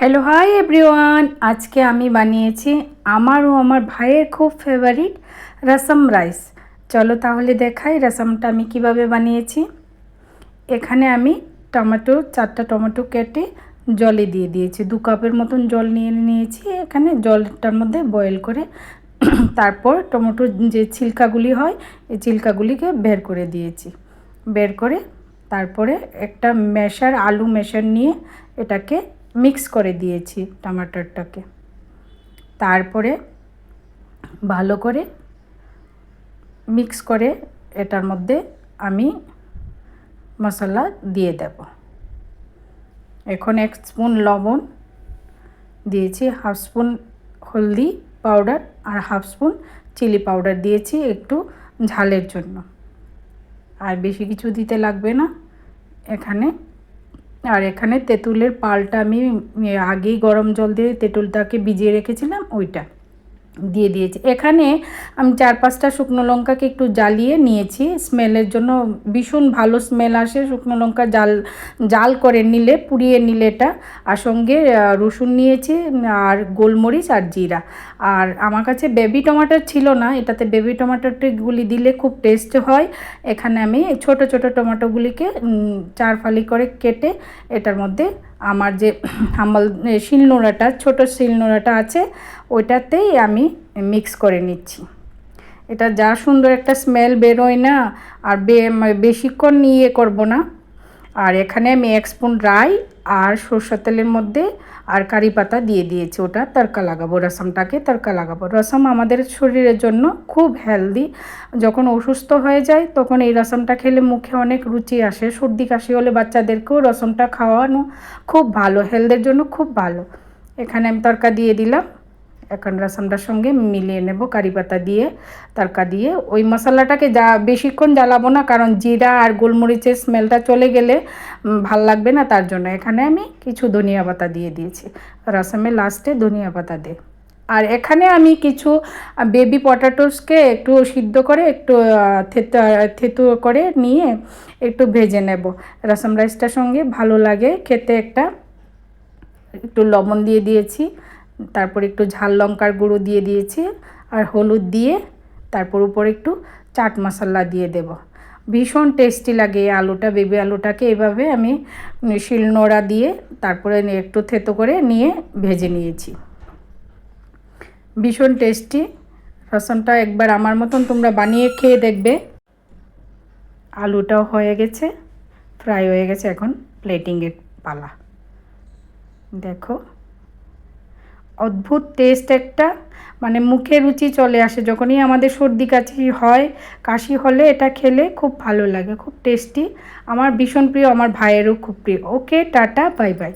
Hello hi everyone, আজকে আমি বানিয়েছি আমার ও আমার ভাইয়ের খুব ফেভারিট রসম রাইস। চলো তাহলে দেখাই রসমটা আমি কিভাবে বানিয়েছি। এখানে আমি চারটা টমেটো কেটে জলে দিয়ে দিয়েছি। 2 কাপের মতন জল নিয়েছি। এখানে জলটার মধ্যে বয়েল করে তারপর টমেটোর যে ছিলকাগুলি হয় এই ছিলকাগুলিকে বের করে দিয়েছি। বের করে তারপরে একটা আলু ম্যাশার নিয়ে এটাকে মিক্স করে দিয়েছি টমেটোটাকে। তারপরে ভালো করে মিক্স করে এটার মধ্যে আমি মশলা দিয়ে দেব। এখন 1 স্পুন লবণ দিয়েছি, 1/2 স্পুন হলদি পাউডার আর 1/2 স্পুন চিলি পাউডার দিয়েছি একটু ঝালের জন্য। আর বেশি কিছু দিতে লাগবে না এখানে। আর এখানে তেঁতুলের পালটা আমি আগেই গরম জল দিয়ে তেঁতুলটাকে ভিজিয়ে রেখেছিলাম, ওইটা দিয়ে দিয়েছি। এখানে আমি 4-5টা শুকনো লঙ্কাকে একটু জ্বালিয়ে নিয়েছি স্মেলের জন্য। ভীষণ ভালো স্মেল আসে শুকনো লঙ্কা জাল করে নিলে, পুড়িয়ে নিলে এটা। আর সঙ্গে রসুন নিয়েছি আর গোলমরিচ আর জিরা। আর আমার কাছে বেবি টমাটোর ছিল না, এটাতে বেবি টমাটোগুলি দিলে খুব টেস্ট হয়। এখানে আমি ছোট ছোট টমেটোগুলিকে 4 ফালি করে কেটে এটার মধ্যে আমার যে শিলনোড়াটা, ছোট শিলনোড়াটা আছে ওইটাতেই আমি মিক্স করে নিচ্ছি। এটা যা সুন্দর একটা স্মেল বেরোয় না, আর বেশিক্ষণ নিয়ে করব না। আর এখানে আমি 1 স্পুন রাই আর সরষের তেলের মধ্যে আর কারি পাতা দিয়ে দিয়েছি। ওটা তড়কা লাগাবো, রসমটাকে তড়কা লাগাবো। রসম আমাদের শরীরের জন্য খুব হেলদি। যখন অসুস্থ হয়ে যায় তখন এই রসমটা খেলে মুখে অনেক রুচি আসে। সর্দি কাশি হলে বাচ্চাদেরকেও রসমটা খাওয়ানো খুব ভালো, হেলথের জন্য খুব ভালো। এখানে আমি তড়কা দিয়ে দিলাম। এখন রসমটার সঙ্গে মিলিয়ে নেব কারি পাতা দিয়ে, তড়কা দিয়ে। ওই মশলাটাকে বেশিক্ষণ জ্বালাবো না, কারণ জিরা আর গোলমরিচের স্মেলটা চলে গেলে ভাল লাগবে না, তার জন্য এখানে আমি কিছু ধনিয়া পাতা দিয়ে দিয়েছি। রসমে লাস্টে ধনিয়া পাতা দে। আর এখানে আমি কিছু বেবি পটাটোসকে একটু সিদ্ধ করে একটু থেতু করে নিয়ে একটু ভেজে নেব। রসম রাইসটার সঙ্গে ভালো লাগে খেতে। একটু লবণ দিয়ে দিয়েছি, তারপর একটু ঝাল লঙ্কার গুঁড়ো দিয়ে দিয়েছি আর হলুদ দিয়ে তারপর উপরে একটু চাট মশলা দিয়ে দেব। ভীষণ টেস্টি লাগে এই আলুটা। বেবি আলুটাকে এভাবে আমি শিলনোড়া দিয়ে তারপরে একটু থেতো করে নিয়ে ভেজে নিয়েছি। ভীষণ টেস্টি রসমটা। একবার আমার মতন তোমরা বানিয়ে খেয়ে দেখবে। আলুটাও হয়ে গেছে, ফ্রাই হয়ে গেছে। এখন প্লেটিংয়ের পালা। দেখো অদ্ভুত টেস্ট একটা, মুখে রুচি চলে আসে যখনই আমাদের সর্দি কাশি হলে এটা খেলে খুব ভালো লাগে, খুব টেস্টি। আমার ভীষণ প্রিয়, আমার ভাইয়েরও খুব প্রিয়। ওকে, টাটা, বাই বাই।